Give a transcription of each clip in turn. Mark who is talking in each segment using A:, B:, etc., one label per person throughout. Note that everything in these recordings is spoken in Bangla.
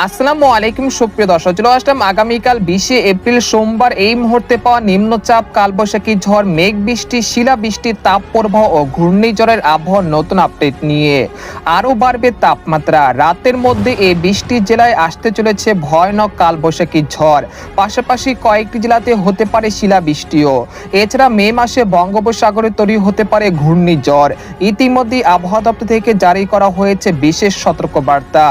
A: আসসালামু আলাইকুম সুপ্রিয় দর্শক, চলে আসলাম আগামীকাল 20 এপ্রিল সোমবার এই মুহূর্তে পাওয়া নিম্নচাপ, কালবৈশাখী ঝড়, মেঘ বৃষ্টি, শিলাবৃষ্টি, তাপপ্রবাহ ও ঘূর্ণিঝড়ের আবহাওয়ার নতুন আপডেট নিয়ে। আরও বাড়বে তাপমাত্রা। রাতের মধ্যে এই বৃষ্টি জেলায় আসতে চলেছে ভয়ানক কালবৈশাখী ঝড়, পাশাপাশি কয়েকটি জেলাতে হতে পারে শিলাবৃষ্টিও। এছাড়া মে মাসে বঙ্গোপসাগরে তৈরি হতে পারে ঘূর্ণিঝড়। ইতিমধ্যেই আবহাওয়া দপ্তর থেকে জারি করা হয়েছে বিশেষ সতর্কবার্তা।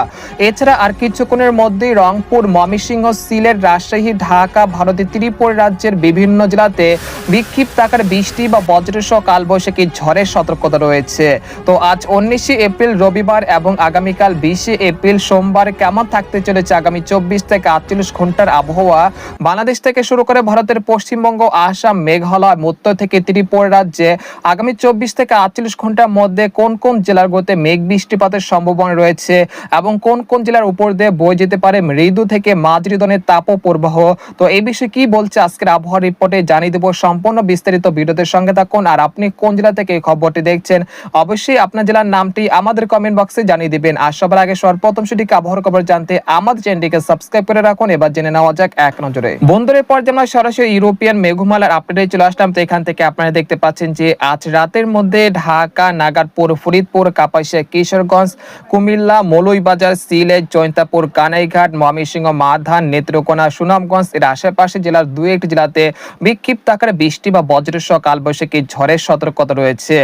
A: এছাড়া আর কিছুক্ষণের মধ্যেই রংপুর, ময়মনসিংহ, সিলেট, রাজশাহী, ঢাকা, ভারতের ত্রিপুরা রাজ্যের বিভিন্ন জেলাতে বিক্ষিপ্ত আকারে বৃষ্টি বা বজ্রসহ কালবৈশাখী ঝড়ের সতর্কতা রয়েছে। তো আজ 19 এপ্রিল রবিবার এবং আগামীকাল 20 এপ্রিল সোমবার কেমন থাকতে চলেছে আগামী 24 থেকে 48 ঘন্টার আবহাওয়া? বাংলাদেশ থেকে শুরু করে ভারতের পশ্চিমবঙ্গ, আসাম, মেঘালয়, উত্তর থেকে ত্রিপুরা রাজ্যে আগামী 24 থেকে 48 ঘন্টার মধ্যে কোন কোন জেলাগুলোতে মেঘ বৃষ্টিপাতের সম্ভাবনা রয়েছে এবং কোন কোন জেলার উপর দিয়ে বয়ে যেতে পারে মৃদু থেকে মাঝারি ধরনের তাপপ্রবাহ। তো এই বিষয়ে কি বলছে আজকের আবহাওয়া রিপোর্টে জানিয়ে দেব। সম্পূর্ণ বিস্তারিত ভিডিওদের সঙ্গে থাকুন। আর আপনি কোন জেলা থেকে এই খবরটি দেখছেন অবশ্যই আপনার জেলার নামটি আমাদের কমেন্ট বক্সে জানিয়ে দিবেন। আর সবার আগে সর্বপ্রথম সেটিকে আবহাওয়ার খবর জানতে আমাদের চ্যানেলটিকে সাবস্ক্রাইব করে রাখুন। এবার জেনে নেওয়া যাক এক নজরে। বন্ধুদের পর আমরা সরাসরি ইউরোপিয়ান মেঘমালার আপডেটে চলে আসলাম। তো এখান থেকে আপনারা দেখতে পাচ্ছেন যে আজ রাতের মধ্যে ঢাকা, নাগারপুর, ফরিদপুর, কাপাসিয়া, কিশোরগঞ্জ, কুমিল্লা, মৌলভীবাজার, সিলেট, জয়ন্তাপুর, কানাইঘাট, ময়মনসিংহ, মাধান, নেত্রকোনা, সুনামগঞ্জ এর আশেপাশে জেলার দুই একটি জেলাতে বিক্ষিপ্ত আকারে বৃষ্টি বা বজ্রসহ কালবৈশাখী ঝড়ের সতর্কতা রয়েছে।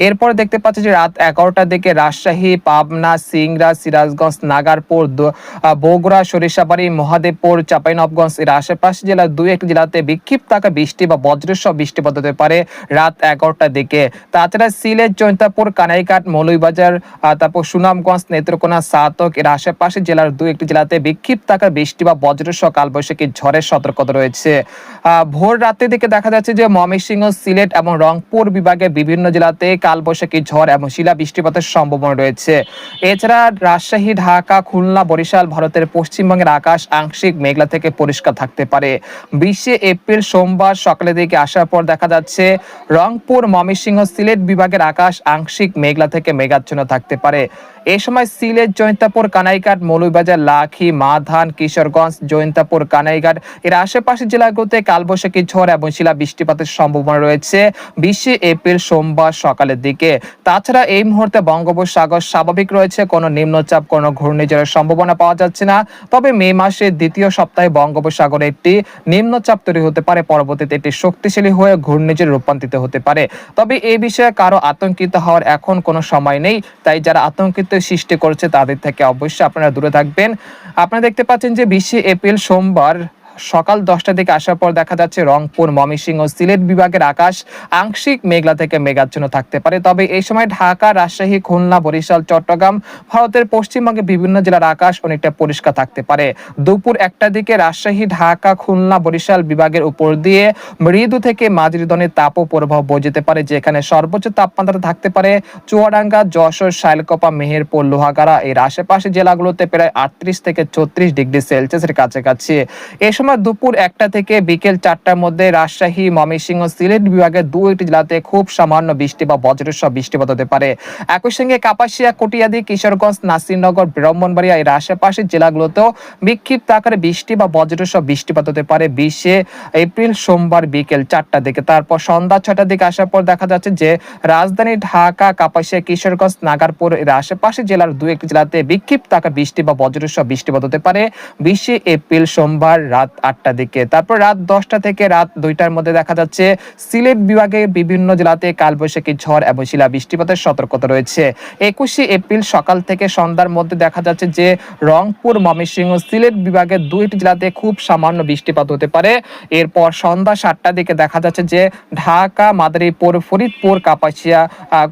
A: এরপর দেখতে পাচ্ছি যে রাত 11টার দিকে রাজশাহী, পাবনা, সিংড়া, সিরাজগঞ্জ, নাগারপুর, বগুড়া, সরিষাবাড়ি, মহাদেবপুর, চাঁপাইনবাবগঞ্জ এর আশেপাশে জেলার দুই একটি জেলাতে বিক্ষিপ্ত আকারে বৃষ্টি বা বজ্রসহ বৃষ্টিপাত হতে পারে রাত 11টার দিকে। তাছাড়া সিলেট, জয়ন্তাপুর, কানাইঘাট, মৌলভীবাজার, তারপর সুনামগঞ্জ, নেত্রকোনা, সাতক এর আশেপাশে জেলার দুই একটি জেলাতে বিক্ষিপ্ত আকারে বৃষ্টি বা বজ্রসহ কালবৈশাখী ঝড়ের সতর্কতা রয়েছে। ভোর রাতের দিকে দেখা যাচ্ছে যে ময়মনসিংহ, সিলেট এবং রংপুর বিভাগের বিভিন্ন জেলাতে কালবৈশাখী ঝড় এবং শিলা বৃষ্টিপাতের সম্ভাবনা রয়েছে। এছাড়া রাজশাহী, ঢাকা, খুলনা, বরিশাল, ভারতের পশ্চিমবঙ্গের আকাশ আংশিক মেঘলা থেকে পরিষ্কার থাকতে পারে। 20 এপ্রিল সোমবার সকালের দিকে আসার পর দেখা যাচ্ছে রংপুর, ময়মনসিংহ, সিলেট বিভাগের আকাশ আংশিক মেঘলা থেকে মেঘাচ্ছন্ন থাকতে পারে। এই সময় সিলেট, জয়ন্তাপুর, কানাইঘাট, মৌলভীবাজার, লাখি, মাধান, কিশোরগঞ্জ, জয়ন্তাপুর, কানাইঘাট এর আশেপাশের জেলাগুলোতে কালবৈশাখী ঝড় এবং শিলা বৃষ্টিপাতের সম্ভাবনা রয়েছে 20 এপ্রিল সোমবার সকালের দিকে। তাছাড়া এই মুহূর্তে বঙ্গোপসাগর স্বাভাবিক রয়েছে, কোনো নিম্নচাপ, কোনো ঘূর্ণিঝড়ের সম্ভাবনা পাওয়া যাচ্ছে না। তবে মে মাসের দ্বিতীয় সপ্তাহে বঙ্গোপসাগরে একটি নিম্নচাপ তৈরি হতে পারে, পরবর্তীতে এটি শক্তিশালী হয়ে ঘূর্ণিঝড়ে রূপান্তরিত হতে পারে। তবে এই বিষয়ে কারো আতঙ্কিত হওয়ার এখন কোনো সময় নেই, তাই যারা আতঙ্কিত সৃষ্টি করছে তাদের থেকে অবশ্যই আপনারা দূরে থাকবেন। আপনারা দেখতে পাচ্ছেন যে 20 এপ্রিল সোমবার সকাল 10টার দিকে আসার পর দেখা যাচ্ছে রংপুর, ময়মনসিংহ, সিলেট বিভাগের আকাশ আংশিক মেঘলা থেকে মেঘাচ্ছন্ন থাকতে পারে। তবে এই সময় ঢাকা, রাজশাহী, খুলনা, বরিশাল, চট্টগ্রাম, ভারতের পশ্চিমবঙ্গে বিভিন্ন জেলার আকাশ অনেকটা পরিষ্কার থাকতে পারে। দুপুর 1টার দিকে রাজশাহী, ঢাকা, খুলনা, বরিশাল বিভাগের উপর দিয়ে মৃদু থেকে মাঝারি ধরনের তাপপ্রবাহ বয়ে যেতে পারে, যেখানে সর্বোচ্চ তাপমাত্রা থাকতে পারে চুয়াডাঙ্গা, যশোর, শাইলকোপা, মেহেরপুর, লোহাগাড়া এর আশেপাশে জেলাগুলোতে প্রায় 38 থেকে 34 ডিগ্রি সেলসিয়াসের কাছাকাছি। এই সময় দুপুর 1টা থেকে বিকেল 4টার মধ্যে রাজশাহী, ময়মনসিংহ, সিলেট বিভাগের দুই একটি জেলাতে খুব সামান্য বৃষ্টি বা বজ্রসহ বৃষ্টিপাত হতে পারে। একই সঙ্গে কাপাসিয়া, কটিয়াদি, কিশোরগঞ্জ, নাসিরনগর, ব্রাহ্মণবাড়িয়া এর আশেপাশের জেলাগুলোতেও বিক্ষিপ্ত আকারে বৃষ্টি বা বজ্রসহ বৃষ্টিপাত হতে পারে 20 এপ্রিল সোমবার বিকেল 4টার দিকে। তারপর সন্ধ্যা 6টার দিকে আসার পর দেখা যাচ্ছে যে রাজধানী ঢাকা, কাপাসিয়া, কিশোরগঞ্জ, নাগারপুর এর আশেপাশে জেলার দুই একটি জেলাতে বিক্ষিপ্ত আকারে বৃষ্টি বা বজ্রসহ বৃষ্টিপাত হতে পারে 20 এপ্রিল সোমবার রাত 8টার দিকে। তারপর রাত 10টা থেকে রাত 2টার মধ্যে দেখা যাচ্ছে সিলেট বিভাগের বিভিন্ন জেলাতে কালবৈশাখী ঝড় এবং শিলা বৃষ্টিপাতের সতর্কতা রয়েছে। 21 এপ্রিল সকাল থেকে সন্ধ্যার মধ্যে দেখা যাচ্ছে যে রংপুর, ময়মনসিংহ, সিলেট বিভাগের দুইটি জেলাতে খুব সামান্য বৃষ্টিপাত হতে পারে। এরপর সন্ধ্যা 7টার দিকে দেখা যাচ্ছে যে ঢাকা, মাদারীপুর, ফরিদপুর, কাপাসিয়া,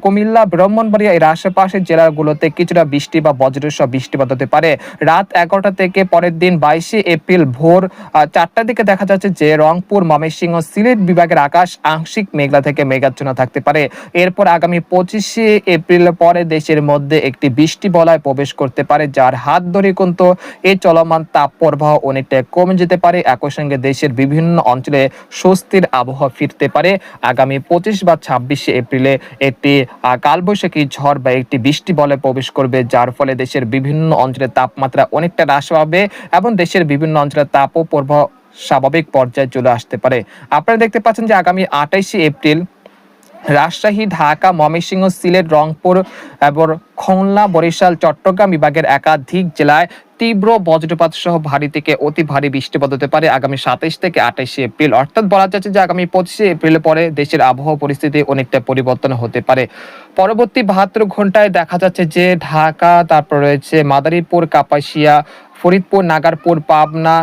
A: কুমিল্লা, ব্রাহ্মণবাড়িয়া এর আশেপাশের জেলাগুলোতে কিছুটা বৃষ্টি বা বজ্রসহ বৃষ্টিপাত হতে পারে। রাত 11টা থেকে পরের দিন 22 এপ্রিল ভোর 4টার দিকে দেখা যাচ্ছে যে রংপুর, ময়মনসিংহ, সিলেট বিভাগের আকাশ আংশিক মেঘলা থেকে মেঘাচ্ছন্ন থাকতে পারে। এরপর আগামী 25শে এপ্রিল পরে দেশের মধ্যে একটি বৃষ্টি বলয় প্রবেশ করতে পারে, যার হাত ধরে কিন্তু এই চলমান তাপপ্রবাহ অনেকটা কমে যেতে পারে। একই সঙ্গে দেশের বিভিন্ন অঞ্চলে স্বস্তির আবহাওয়া ফিরতে পারে। আগামী 25 বা 26শে এপ্রিলে একটি কালবৈশাখী ঝড় বা একটি বৃষ্টি বলয় প্রবেশ করবে, যার ফলে দেশের বিভিন্ন অঞ্চলে তাপমাত্রা অনেকটা হ্রাস পাবে এবং দেশের বিভিন্ন অঞ্চলে তাপপ্রবাহ স্বাভাবিক পর্যায়ে চলে আসতে পারে। আপনারা দেখতে পাচ্ছেন যে আগামী 28শে এপ্রিল রাজশাহী, ঢাকা, ময়মনসিংহ, সিলেট, রংপুর এবং খুলনা, বরিশাল, চট্টগ্রাম বিভাগের একাধিক জেলায় তীব্র বজ্রপাত সহ ভারী থেকে অতি ভারী বৃষ্টিপাত হতে পারে আগামী 27 থেকে 28শে এপ্রিল। অর্থাৎ বলা যাচ্ছে যে আগামী 25শে এপ্রিল পরে দেশের আবহাওয়া পরিস্থিতি অনেকটা পরিবর্তন হতে পারে। পরবর্তী 72 ঘন্টায় দেখা যাচ্ছে যে ঢাকা, তারপর রয়েছে মাদারীপুর, কাপাসিয়া, ফরিদপুর, নাগারপুর, পাবনা,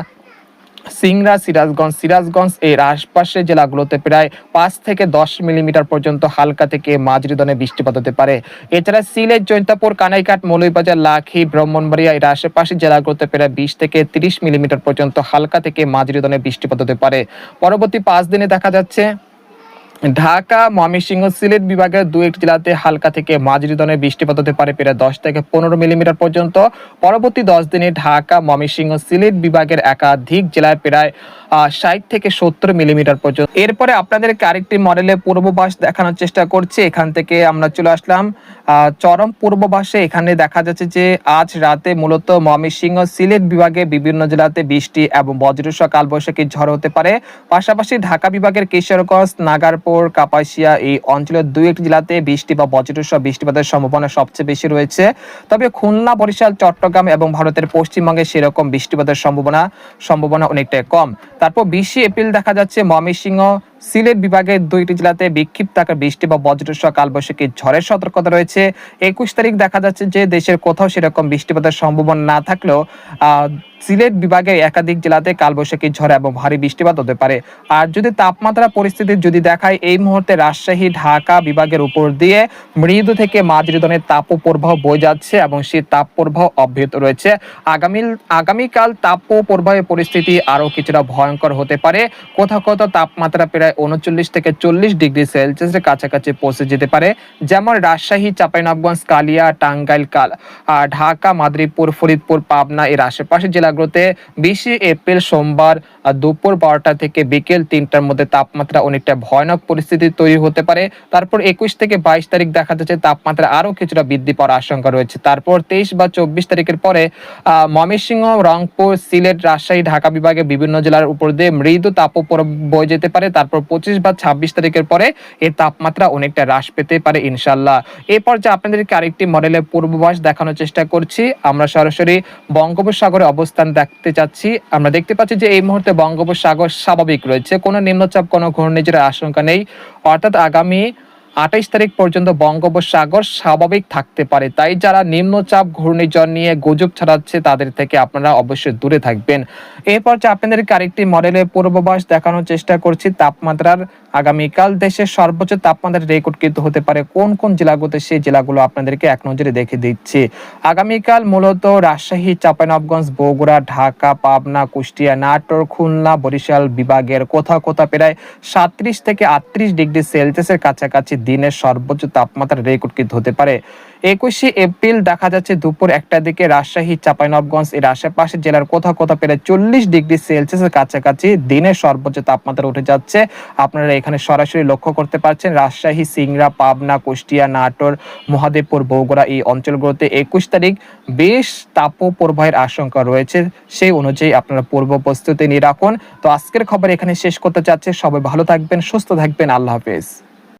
A: সিংড়া, সিরাজগঞ্জ এর আশপাশের জেলাগুলোতে প্রায় 5 থেকে 10 মিলিমিটার পর্যন্ত হালকা থেকে মাঝারি ধরনের বৃষ্টিপাত হতে পারে। এছাড়া সিলেট, জৈন্তাপুর, কানাইঘাট, মৌলভীবাজার, লাখি, ব্রাহ্মণবাড়িয়া এর আশেপাশের জেলাগুলোতে প্রায় 20 থেকে 30 মিলিমিটার পর্যন্ত হালকা থেকে মাঝারি ধরনের বৃষ্টিপাত হতে পারে। পরবর্তী 5 দিনে দেখা যাচ্ছে ঢাকা, ময়মনসিংহ, সিলেট বিভাগের 2-1 জেলাতে হালকা থেকে মাঝারি ধরনের বৃষ্টিপাত হতে পারে প্রায় 10 থেকে 15 মিলিমিটার পর্যন্ত। পরবর্তী 10 দিনে ঢাকা, ময়মনসিংহ, সিলেট বিভাগের একাধিক জেলায় প্রায় 60 থেকে 70 মিলিমিটার পর্যন্ত। এরপরে আপনাদেরকে আরেকটি মডেলে পূর্বাভাস দেখানোর চেষ্টা করছি। এখান থেকে আমরা চলে আসলাম চরম পূর্বাভাসে। এখানে দেখা যাচ্ছে যে আজ রাতে মূলত ময়মনসিংহ, সিলেট বিভাগে বিভিন্ন জেলাতে বৃষ্টি এবং বজ্রসহ কালবৈশাখী ঝড় হতে পারে। পাশাপাশি ঢাকা বিভাগের কিশোরগঞ্জ, নাগারপুর, কাপাসিয়া এই অঞ্চলের 2-1 জেলাতে বৃষ্টি বা বজ্রসহ বৃষ্টিপাতের সম্ভাবনা সবচেয়ে বেশি রয়েছে। তবে খুলনা, বরিশাল, চট্টগ্রাম এবং ভারতের পশ্চিমবঙ্গে সেরকম বৃষ্টিপাতের সম্ভাবনা অনেকটাই কম। তারপর 20শে এপ্রিল দেখা যাচ্ছে ময়মনসিংহ, সিলেট বিভাগের 2টি জেলাতে বিক্ষিপ্ত আকারে বৃষ্টি বা বজ্রসহ কালবৈশাখী ঝড়ের সতর্কতা রয়েছে। 21 তারিখ দেখা যাচ্ছে যে দেশের কোথাও সেরকম বৃষ্টিপাতের সম্ভাবনা না থাকলেও সিলেট বিভাগের একাধিক জেলাতে কালবৈশাখী ঝড় এবং ভারী বৃষ্টিপাত হতে পারে। আর যদি তাপমাত্রা পরিস্থিতি যদি দেখায়, এই মুহূর্তে রাজশাহী, ঢাকা বিভাগের উপর দিয়ে মৃদু থেকে মাঝারি ধরনের তাপপ্রবাহ বয়ে যাচ্ছে এবং সেই তাপপ্রবাহ অব্যাহত রয়েছে। আগামীকাল তাপপ্রবাহের পরিস্থিতি আরো কিছুটা ভয়ঙ্কর হতে পারে। কোথাও কোথাও তাপমাত্রা প্রায় 39 থেকে 40 ডিগ্রি সেলসিয়াসের কাছাকাছি পৌঁছে যেতে পারে। যেমন রাজশাহী, চাঁপাইনবাবগঞ্জ, কালিয়া, টাঙ্গাইল, ঢাকা, মাদারীপুর, ফরিদপুর, পাবনা এর আশেপাশের জেলাগুলোতে 20শে এপ্রিল সোমবার দুপুর 12টা থেকে বিকেল 3টার মধ্যে তাপমাত্রা অনেকটা ভয়ানক পরিস্থিতি তৈরি হতে পারে। তারপর 21 থেকে 22 তারিখ দেখা যাচ্ছে তাপমাত্রা আরো কিছুটা বৃদ্ধি পাওয়ার আশঙ্কা রয়েছে। তারপর 23 বা 24 তারিখের পরে ময়মনসিংহ, রংপুর, সিলেট, রাজশাহী, ঢাকা বিভাগে বিভিন্ন জেলার উপর দিয়ে মৃদু তাপপ্রবাহ বয়ে যেতে পারে। তারপর 25 বা 26 তারিখের পরে এর তাপমাত্রা অনেকটা হ্রাস পেতে পারে ইনশাল্লাহ। এরপর যে আপনাদেরকে আরেকটি মডেলের পূর্বাভাস দেখানোর চেষ্টা করছি। আমরা সরাসরি বঙ্গোপসাগরে অবস্থান দেখতে চাচ্ছি। আমরা দেখতে পাচ্ছি যে এই মুহূর্তে বঙ্গোপসাগর স্বাভাবিক রয়েছে, কোনো নিম্নচাপ, কোনো ঘূর্ণিঝড়ের আশঙ্কা নেই। অর্থাৎ আগামী 28 তারিখ পর্যন্ত বঙ্গোপসাগর স্বাভাবিক থাকতে পারে। তাই যারা নিম্নচাপ, ঘূর্ণিঝড় নিয়ে গুজব ছড়াচ্ছে তাদের থেকে আপনারা অবশ্যই দূরে থাকবেন। এরপর যে আপনাদেরকে আরেকটি মডেলের পূর্বাভাস দেখানোর চেষ্টা করছি। তাপমাত্রার আগামীকাল দেশের সর্বোচ্চ তাপমাত্রা রেকর্ড কিন্তু হতে পারে কোন কোন জেলাগুলোতে, সেই জেলাগুলো আপনাদেরকে এক নজরে দেখে দিচ্ছি। আগামীকাল মূলত রাজশাহী, চাঁপাইনবাবগঞ্জ, বগুড়া, ঢাকা, পাবনা, কুষ্টিয়া, নাটোর, খুলনা, বরিশাল বিভাগের কোথাও কোথাও প্রায় 37 থেকে 38 ডিগ্রি সেলসিয়াসের কাছাকাছি দিনের সর্বোচ্চ তাপমাত্রা রেকর্ড কিন্তু হতে পারে। 21শে এপ্রিল দেখা যাচ্ছে দুপুর 1টার দিকে রাজশাহী, চাঁপাইনবাবগঞ্জ এর আশেপাশের জেলার কোথাও কোথাও প্রায় 40 ডিগ্রি সেলসিয়াসের কাছাকাছি দিনের সর্বোচ্চ তাপমাত্রা উঠে যাচ্ছে। আপনারা এখানে সরাসরি লক্ষ্য করতে পারছেন রাজশাহী, সিংড়া, পাবনা, কুষ্টিয়া, নাটোর, মহাদেবপুর, বগুড়া এই অঞ্চলগুলোতে 21 তারিখ বেশ তাপপ্রবাহের আশঙ্কা রয়েছে। সেই অনুযায়ী আপনারা পূর্ব প্রস্তুতি নিয়ে রাখুন। তো আজকের খবর এখানে শেষ করতে চাচ্ছি। সবাই ভালো থাকবেন, সুস্থ থাকবেন। আল্লাহ হাফেজ।